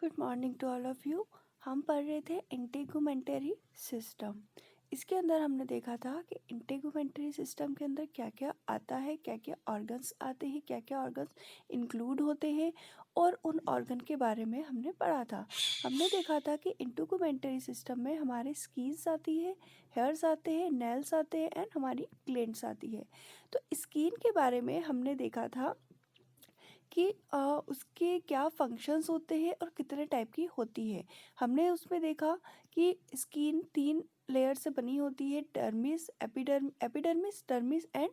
Good morning to all of you. हम पढ़ रहे थे इंटेगुमेंटरी सिस्टम। इसके अंदर हमने देखा था कि इंटेगुमेंटरी सिस्टम के अंदर क्या क्या आता है, क्या क्या ऑर्गन्स आते हैं, क्या क्या ऑर्गन्स इंक्लूड होते हैं और उन ऑर्गन के बारे में हमने पढ़ा था। हमने देखा था कि इंटेगुमेंटरी सिस्टम में हमारे स्किन्स आती है, हेयर्स आते हैं, नेल्स आते हैं एंड हमारी ग्लैंड्स आती है। तो स्किन के बारे में हमने देखा था कि उसके क्या फंक्शंस होते हैं और कितने टाइप की होती है। हमने उसमें देखा कि स्किन 3 लेयर से बनी होती है, dermis, epidermis, dermis and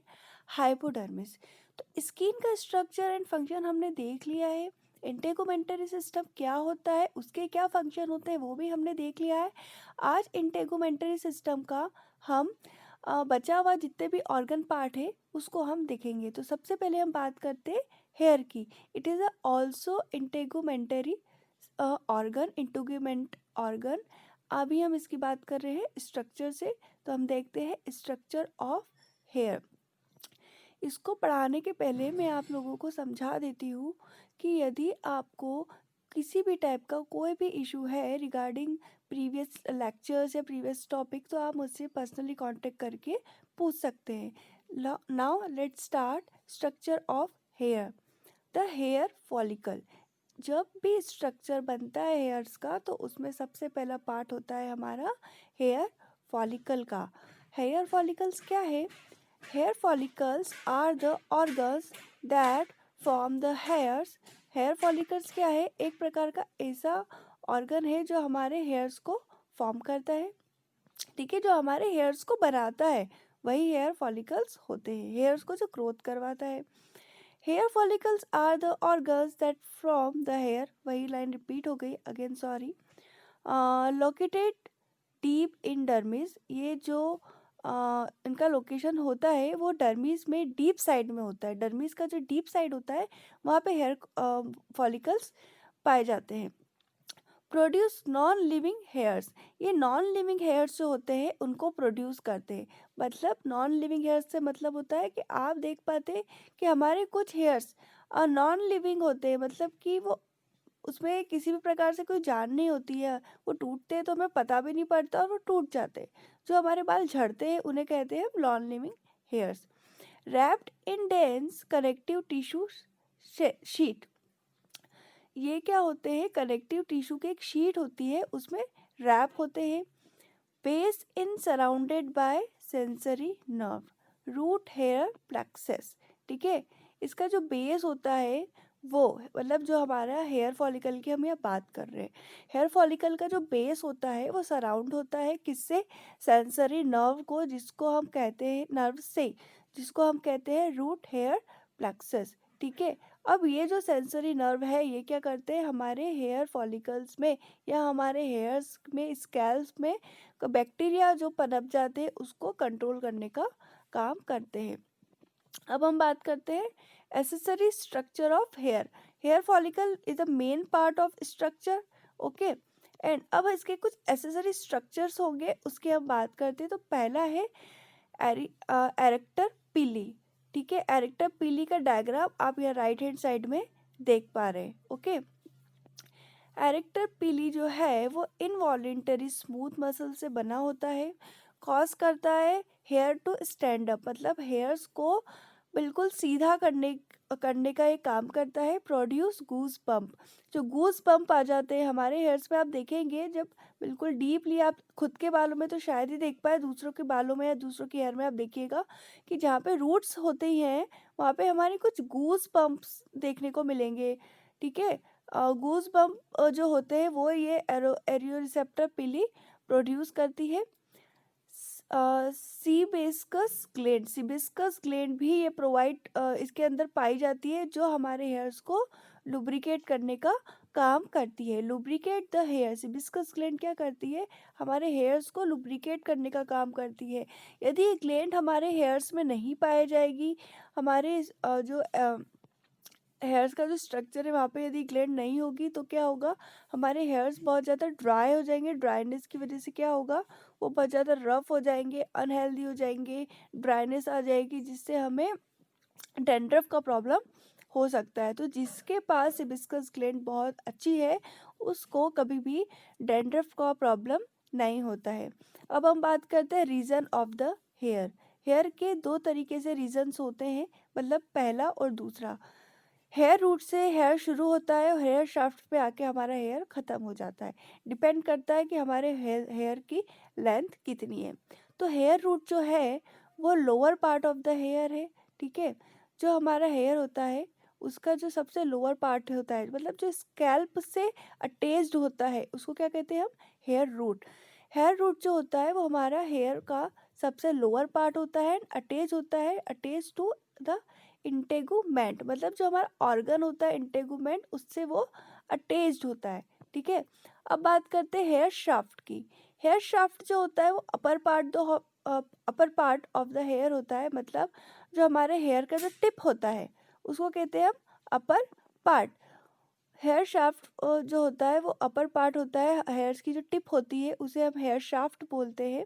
hypodermis. तो स्किन का स्ट्रक्चर एंड फंक्शन हमने देख लिया है। इंटेगुमेंटरी सिस्टम क्या होता है, उसके क्या फंक्शन होते हैं, वो भी हमने देख लिया है। आज इंटेगुमेंटरी सिस्टम का हम बचा हुआ जितने भी ऑर्गन पार्ट है उसको हम देखेंगे। तो सबसे पहले हम बात करते हैं हेयर की। It is also integumentary organ, integument organ. अभी हम इसकी बात कर रहे हैं स्ट्रक्चर से, तो हम देखते हैं स्ट्रक्चर ऑफ हेयर। इसको पढ़ाने के पहले मैं आप लोगों को समझा देती हूँ कि यदि आपको किसी भी टाइप का कोई भी इशू है रिगार्डिंग प्रीवियस लेक्चर्स या प्रीवियस टॉपिक, तो आप मुझसे पर्सनली कांटेक्ट करके पूछ सकते हैं। Now let's start structure of hair. The hair follicle. जब भी स्ट्रक्चर बनता है हेयर्स का तो उसमें सबसे पहला पार्ट होता है हमारा हेयर फॉलिकल का। हेयर फॉलिकल्स क्या है? Hair follicles are the organs that form the hairs. Hair follicles क्या है? एक प्रकार का ऐसा ऑर्गन है जो हमारे हेयर्स को फॉर्म करता है, ठीक है, जो हमारे हेयर्स को बनाता है, वही हेयर फॉलिकल्स होते हैं, हेयर्स को जो ग्रोथ करवाता है। Hair follicles are the organs that from the hair, वही लाइन रिपीट हो गई again, sorry. Located deep in dermis. ये जो इनका लोकेशन होता है वो डर्मिस में डीप साइड में होता है। डर्मिस का जो डीप साइड होता है वहाँ पे हेयर फॉलिकल्स पाए जाते हैं। Produce non living hairs. ये नॉन लिविंग हेयर्स जो होते हैं उनको प्रोड्यूस करते हैं। मतलब नॉन लिविंग हेयर्स से मतलब होता है कि आप देख पाते हैं कि हमारे कुछ हेयर्स नॉन लिविंग होते हैं, मतलब कि वो उसमें किसी भी प्रकार से कोई जान नहीं होती है, वो टूटते हैं तो हमें पता भी नहीं पड़ता और वो टूट जाते हैं। जो हमारे बाल झड़ते हैं उन्हें कहते हैं non living hairs. Wrapped in dense connective tissue sheet. ये क्या होते हैं? कनेक्टिव टिश्यू की एक शीट होती है, उसमें रैप होते हैं। Base in surrounded by sensory nerve. Root hair plexus, ठीक है। इसका जो बेस होता है वो, मतलब जो हमारा हेयर फॉलिकल की हम यहाँ बात कर रहे हैं, हेयर फॉलिकल का जो बेस होता है वो सराउंड होता है किससे? सेंसरी नर्व को, जिसको हम कहते हैं नर्व से, जिसको हम कहते हैं रूट हेयर प्लेक्सस, ठीक है। अब ये जो सेंसरी नर्व है ये क्या करते हैं? हमारे हेयर फॉलिकल्स में या हमारे हेयर्स में, स्कैल्प में बैक्टीरिया जो पनप जाते हैं उसको कंट्रोल करने का काम करते हैं। अब हम बात करते हैं accessory structure of hair. Hair follicle is the main part of structure, okay. And अब इसके कुछ एसेसरी स्ट्रक्चर्स होंगे, उसकी हम बात करते हैं। तो पहला है एरेक्टर पिली, ठीक है। एरेक्टर पिली का डायग्राम आप यहाँ राइट हैंड साइड में देख पा रहे हैं, ओके। एरेक्टर पिली जो है वो इनवॉलेंटरी स्मूथ मसल से बना होता है। कॉज करता है हेयर टू स्टैंड अप, मतलब हेयर्स को बिल्कुल सीधा करने का ये काम करता है। प्रोड्यूस गूज पम्प। जो गूज पम्प आ जाते हैं हमारे हेयर्स पे, आप देखेंगे जब बिल्कुल डीपली, आप खुद के बालों में तो शायद ही देख पाए, दूसरों के बालों में या दूसरों के हेयर में आप देखिएगा कि जहाँ पे रूट्स होते हैं वहाँ पे हमारे कुछ गूज पम्प्स देखने को मिलेंगे, ठीक है। गूज बम्प जो होते हैं वो ये एरियो रिसेप्टर पिली प्रोड्यूस करती है। सीबेस्कस ग्लैंड, सीबेस्कस ग्लैंड भी ये प्रोवाइड इसके अंदर पाई जाती है, जो हमारे हेयर्स को लुब्रिकेट करने का काम करती है। Lubricate the hair. Sebaceous gland क्या करती है? हमारे हेयर्स को लुब्रिकेट करने का काम करती है। यदि ये ग्लैंड हमारे हेयर्स में नहीं पाई जाएगी, हमारे जो हेयर्स का जो स्ट्रक्चर है वहाँ पे यदि ग्लैंड नहीं होगी तो क्या होगा? हमारे हेयर्स बहुत ज़्यादा ड्राई हो जाएंगे। ड्राइनेस की वजह से क्या होगा? वो बहुत ज़्यादा रफ हो जाएंगे, अनहेल्दी हो जाएंगे, ड्राइनेस आ जाएगी, जिससे हमें डैंड्रफ का प्रॉब्लम हो सकता है। तो जिसके पास हिबिस्कस ग्लैंड बहुत अच्छी है उसको कभी भी डैंड्रफ का प्रॉब्लम नहीं होता है। अब हम बात करते हैं reason of the hair. Hair के दो तरीके से रीजन्स होते हैं, मतलब पहला और दूसरा। हेयर रूट से हेयर शुरू होता है और हेयर शाफ्ट पे आके हमारा हेयर ख़त्म हो जाता है। डिपेंड करता है कि हमारे हेयर की लेंथ कितनी है। तो हेयर रूट जो है वो lower part of the hair है, ठीक है। जो हमारा हेयर होता है उसका जो सबसे लोअर पार्ट होता है, मतलब जो स्कैल्प से अटैच्ड होता है, उसको क्या कहते हैं हम? Hair root. हेयर रूट जो होता है वो हमारा हेयर का सबसे लोअर पार्ट होता है, अटैच होता है, अटैच टू द इंटेगुमेंट, मतलब जो हमारा ऑर्गन होता है इंटेगुमेंट, उससे वो अटैच्ड होता है, ठीक है। अब बात करते हैं हेयर शाफ्ट की। हेयर शाफ्ट जो होता है वो upper part of the hair होता है, मतलब जो हमारे हेयर का जो टिप होता है उसको कहते हैं हम अपर पार्ट। हेयर शाफ्ट जो होता है वो अपर पार्ट होता है, हेयर्स की जो टिप होती है उसे हम हेयर शाफ्ट बोलते हैं।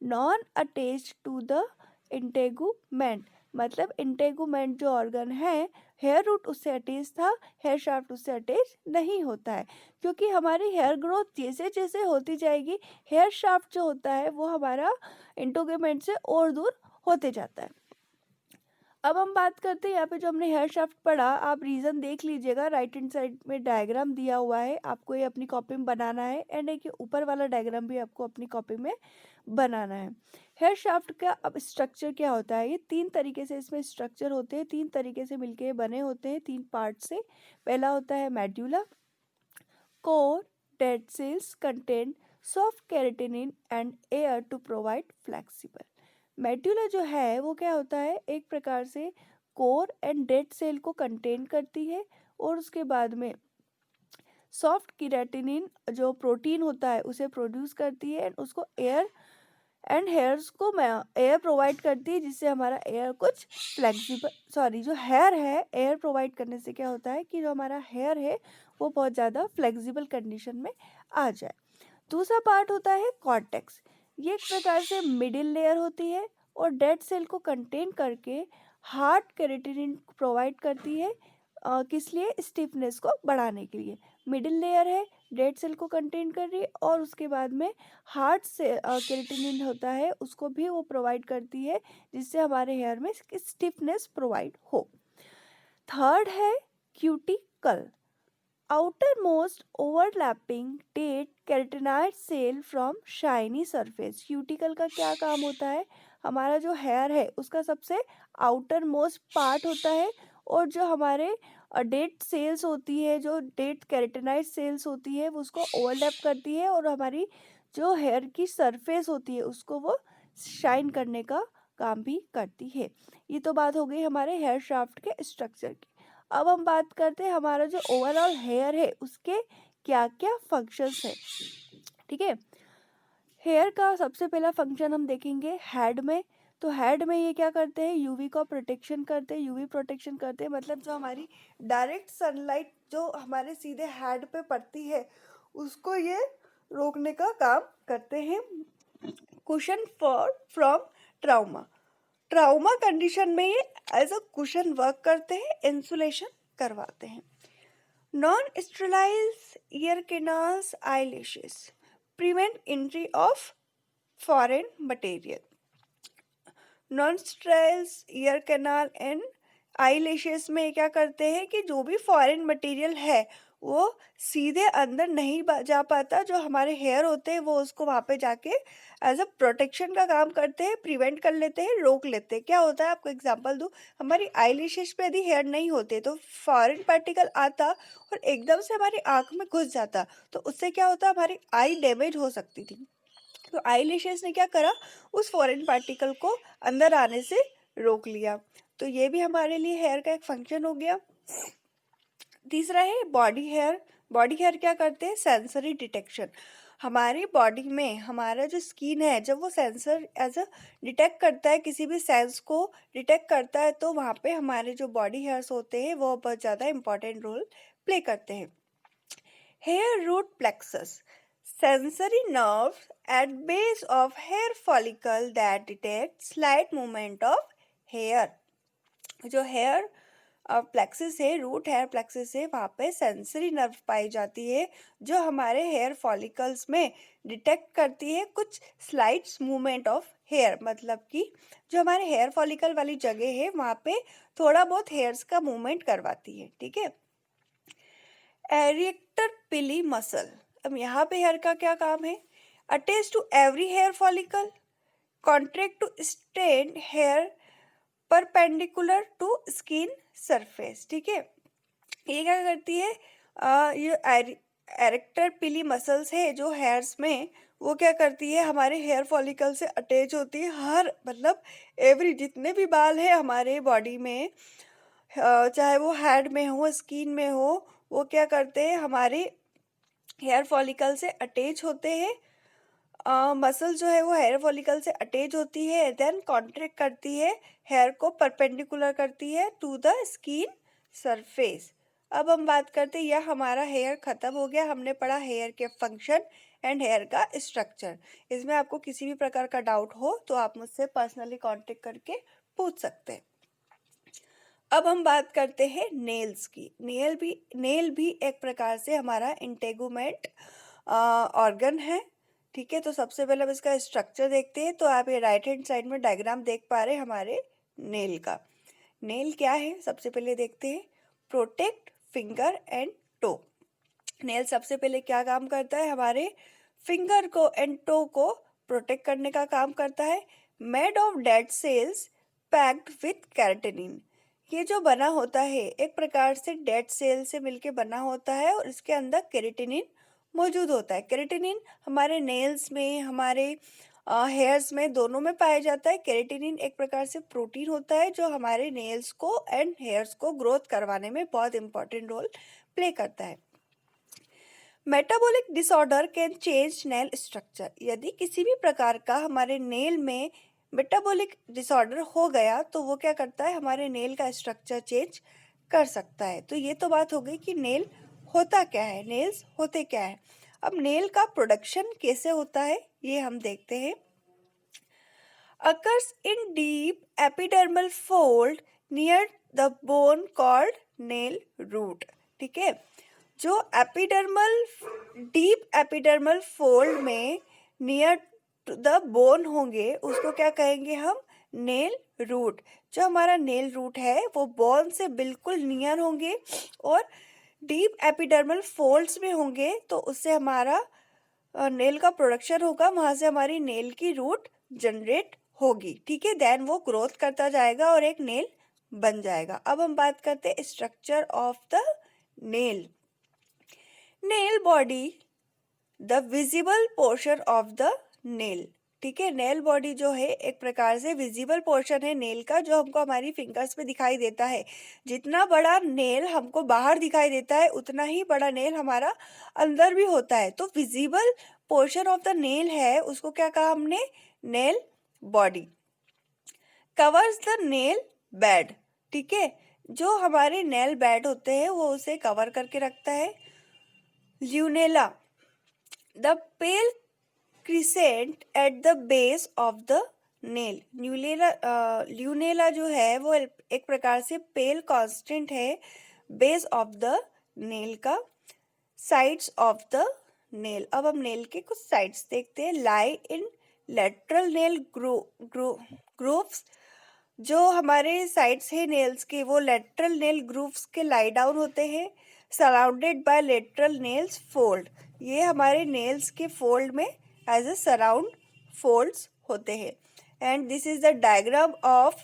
Non attached to the integument, मतलब इंटेगुमेंट जो ऑर्गन है, हेयर रूट उससे अटैच था, हेयर शाफ्ट उससे अटैच नहीं होता है। क्योंकि हमारी हेयर ग्रोथ जैसे जैसे होती जाएगी, हेयर शाफ्ट जो होता है वो हमारा इंटेगुमेंट से और दूर होते जाता है। अब हम बात करते हैं यहाँ पे जो हमने हेयर शाफ्ट पढ़ा, आप रीज़न देख लीजिएगा, राइट हैंड साइड में डायग्राम दिया हुआ है, आपको ये अपनी कॉपी में बनाना है, एंड एक ऊपर वाला डायग्राम भी आपको अपनी कॉपी में बनाना है। हेयर शाफ्ट का अब स्ट्रक्चर क्या होता है? ये तीन तरीके से इसमें स्ट्रक्चर होते हैं, तीन तरीके से मिलके ये बने होते हैं, तीन पार्ट से। पहला होता है medulla. Core dead cells contain soft keratin and air to provide flexible. Medulla जो है वो क्या होता है? एक प्रकार से कोर एंड डेड सेल को कंटेन करती है, और उसके बाद में सॉफ्ट केराटिनिन जो प्रोटीन होता है उसे प्रोड्यूस करती है, एंड उसको एयर एंड हेयर्स को एयर प्रोवाइड करती है, जिससे हमारा एयर कुछ फ्लेक्सिबल जो हेयर है, एयर प्रोवाइड करने से क्या होता है कि जो हमारा हेयर है वो बहुत ज़्यादा फ्लेक्सिबल कंडीशन में आ जाए। दूसरा पार्ट होता है कॉर्टेक्स। ये एक प्रकार से मिडिल लेयर होती है और डेड सेल को कंटेन करके हार्ड केराटिनिन प्रोवाइड करती है। किस लिए? स्टिफनेस को बढ़ाने के लिए। मिडिल लेयर है, डेड सेल को कंटेन कर रही है, और उसके बाद में हार्ड से केराटिनिन होता है उसको भी वो प्रोवाइड करती है, जिससे हमारे हेयर में स्टिफनेस प्रोवाइड हो। थर्ड है cuticle, outermost overlapping dead keratinoid cell from shiny surface। Cuticle का क्या काम होता है? हमारा जो हेयर है उसका सबसे आउटर मोस्ट पार्ट होता है, और जो हमारे डेड सेल्स होती है, जो डेड केराटिनाइड सेल्स होती है, वो उसको ओवरलैप करती है, और हमारी जो हेयर की सरफेस होती है उसको वो शाइन करने का काम भी करती है। ये तो बात हो गई हमारे हेयर शाफ्ट के स्ट्रक्चर की। अब हम बात करते हैं हमारा जो ओवरऑल हेयर है उसके क्या क्या फंक्शंस है, ठीक है। हेयर का सबसे पहला फंक्शन हम देखेंगे हेड में। तो हेड में ये क्या करते हैं? यूवी का प्रोटेक्शन करते हैं, यूवी प्रोटेक्शन करते हैं, मतलब जो हमारी डायरेक्ट सनलाइट जो हमारे सीधे हेड पे पड़ती है उसको ये रोकने का काम करते हैं। कुशन फॉर फ्रॉम ट्राउमा, ट्राउमा कंडीशन में ये एज अ कुशन वर्क करते हैं, इंसुलेशन करवाते हैं। Non sterilise year canals eyelashes prevent entry of foreign material. Non sterile ear canal and eyelashes में क्या करते हैं कि जो भी फॉरेन मटेरियल है वो सीधे अंदर नहीं जा पाता, जो हमारे हेयर होते हैं वो उसको वहाँ पे जाके एज अ प्रोटेक्शन का काम करते हैं, प्रिवेंट कर लेते हैं, रोक लेते हैं। क्या होता है, आपको एग्जांपल दूँ, हमारी आईलैशेस पे यदि हेयर नहीं होते तो फॉरेन पार्टिकल आता और एकदम से हमारी आँख में घुस जाता, तो उससे क्या होता, हमारी आई डैमेज हो सकती थी। तो आईलैशेस ने क्या करा, उस फॉरेन पार्टिकल को अंदर आने से रोक लिया। तो ये भी हमारे लिए हेयर का एक फंक्शन हो गया। तीसरा है बॉडी हेयर। बॉडी हेयर क्या करते हैं? Sensory detection. हमारी बॉडी में हमारा जो स्किन है, जब वो सेंसर एज अ डिटेक्ट करता है, किसी भी सेंस को डिटेक्ट करता है, तो वहाँ पे हमारे जो बॉडी हेयर्स होते हैं वो बहुत ज़्यादा इंपॉर्टेंट रोल प्ले करते हैं। Hair root plexus, sensory nerve at base of hair follicle that detects slight movement of hair। जो हेयर प्लेक्सिस है, रूट हेयर प्लेक्सिस है, वहाँ पे सेंसरी नर्व पाई जाती है जो हमारे हेयर फॉलिकल्स में डिटेक्ट करती है कुछ स्लाइड्स मूवमेंट ऑफ हेयर, मतलब कि जो हमारे हेयर फॉलिकल वाली जगह है वहाँ पे थोड़ा बहुत हेयर्स का मूवमेंट करवाती है, ठीक है। एरिएक्टर पिली मसल, अब यहाँ पे हेयर का क्या काम है? Attach to every hair follicle, contract to strain hair perpendicular to skin surface, ठीक है। ये क्या करती है? ये एरेक्टर पिली मसल्स है जो हेयर्स में, वो क्या करती है, हमारे हेयर फॉलिकल से अटैच होती है। हर मतलब एवरी जितने भी बाल है हमारे बॉडी में, चाहे वो हेड में हो, स्किन में हो, वो क्या करते हैं, हमारे हेयर फॉलिकल से अटैच होते हैं। मसल जो है वो हेयर फॉलिकल से अटैच होती है, देन कॉन्ट्रैक्ट करती है, हेयर को परपेंडिकुलर करती है टू द स्किन सरफेस। अब हम बात करते हैं, यह हमारा हेयर खत्म हो गया। हमने पढ़ा हेयर के फंक्शन एंड हेयर का स्ट्रक्चर। इसमें आपको किसी भी प्रकार का डाउट हो तो आप मुझसे पर्सनली कांटेक्ट करके पूछ सकते हैं। अब हम बात करते हैं नेल्स की। नेल भी एक प्रकार से हमारा इंटेगुमेंट ऑर्गन है, ठीक है। तो सबसे पहले हम इसका स्ट्रक्चर देखते हैं। तो आप ये राइट हैंड साइड में डायग्राम देख पा रहे हैं हमारे नेल का। नेल क्या है सबसे पहले देखते हैं। Protect finger and toe. Nail सबसे पहले क्या काम करता है, हमारे फिंगर को एंड टो को प्रोटेक्ट करने का काम करता है। Made of dead cells packed with keratin. ये जो बना होता है एक प्रकार से डेड सेल से मिलके बना होता है और इसके अंदर केरेटिनिन मौजूद होता है। केरेटिनिन हमारे नेल्स में, हमारे हेयर्स में, दोनों में पाया जाता है। केरेटिनिन एक प्रकार से प्रोटीन होता है जो हमारे नेल्स को एंड हेयर्स को ग्रोथ करवाने में बहुत इंपॉर्टेंट रोल प्ले करता है। Metabolic disorder can change nail structure. यदि किसी भी प्रकार का हमारे नेल में मेटाबॉलिक डिसऑर्डर हो गया तो वो क्या करता है, हमारे नेल का स्ट्रक्चर चेंज कर सकता है। तो ये तो बात हो गई कि नेल होता क्या है, नेल्स होते क्या है। अब नेल का प्रोडक्शन कैसे होता है ये हम देखते हैं। Occurs in deep epidermal fold near the bone called nail root, ठीक है। जो डीप एपिडर्मल फोल्ड में नियर टू द बोन होंगे उसको क्या कहेंगे हम, नेल रूट। जो हमारा नेल रूट है वो बोन से बिल्कुल नियर होंगे और डीप एपिडर्मल फोल्ड्स में होंगे, तो उससे हमारा नेल का प्रोडक्शन होगा, वहां से हमारी नेल की रूट जनरेट होगी, ठीक है। देन वो ग्रोथ करता जाएगा और एक नेल बन जाएगा। अब हम बात करते हैं structure of the nail. Nail body the visible portion of the nail, ठीक है। नेल बॉडी जो है एक प्रकार से विजिबल पोर्शन है नेल का, जो हमको हमारी फिंगर्स पे दिखाई देता है। जितना बड़ा नेल हमको बाहर दिखाई देता है उतना ही बड़ा नेल हमारा अंदर भी होता है। तो visible portion of the nail है, उसको क्या कहा हमने, nail body. Covers the nail bed, ठीक है। जो हमारे नेल बेड होते हैं वो उसे कवर करके रखता है। Lunula the pale crescent at the base of the nail. Lunula जो है वो एक प्रकार से पेल कांस्टेंट है बेस ऑफ द नेल का। साइड्स ऑफ द नेल, अब हम नेल के कुछ साइड्स देखते हैं। Lie in lateral nail grooves. जो हमारे साइड्स है नेल्स के वो लेटरल नेल ग्रूव्स के लाई डाउन होते हैं। Surrounded by lateral nails fold, ये हमारे नेल्स के फोल्ड में एज ए सराउंड फोल्ड्स होते हैं। And this is the diagram of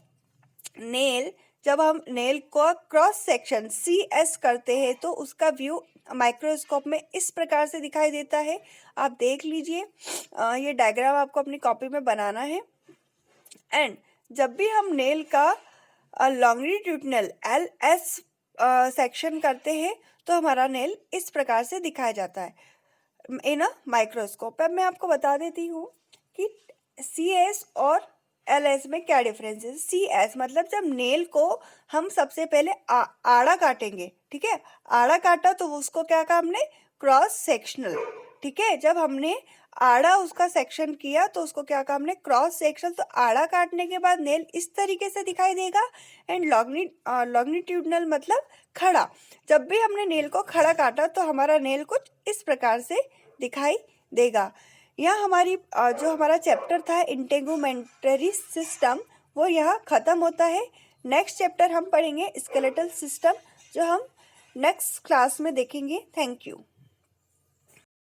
nail. जब हम नेल को क्रॉस सेक्शन CS करते हैं तो उसका व्यू माइक्रोस्कोप में इस प्रकार से दिखाई देता है। आप देख लीजिए, ये डायग्राम आपको अपनी कॉपी में बनाना है। एंड जब भी हम नेल का लॉन्गिट्यूडनल LS सेक्शन करते हैं तो हमारा नेल इस प्रकार से दिखाया जाता है इन अ माइक्रोस्कोप। अब मैं आपको बता देती हूँ कि CS और LS में क्या डिफरेंस है। CS मतलब जब नेल को हम सबसे पहले आड़ा काटेंगे, ठीक है। आड़ा काटा तो उसको क्या कहा हमने, क्रॉस सेक्शनल, ठीक है। जब हमने आड़ा उसका सेक्शन किया तो उसको क्या कहा हमने, क्रॉस सेक्शन। तो आड़ा काटने के बाद नेल इस तरीके से दिखाई देगा, एंड लॉन्गिट्यूडनल मतलब खड़ा। जब भी हमने नेल को खड़ा काटा तो हमारा नेल कुछ इस प्रकार से दिखाई देगा। यह हमारी जो हमारा चैप्टर था इंटेगुमेंटरी सिस्टम, वो यहाँ ख़त्म होता है। नेक्स्ट चैप्टर हम पढ़ेंगे स्केलेटल सिस्टम, जो हम नेक्स्ट क्लास में देखेंगे। Thank you.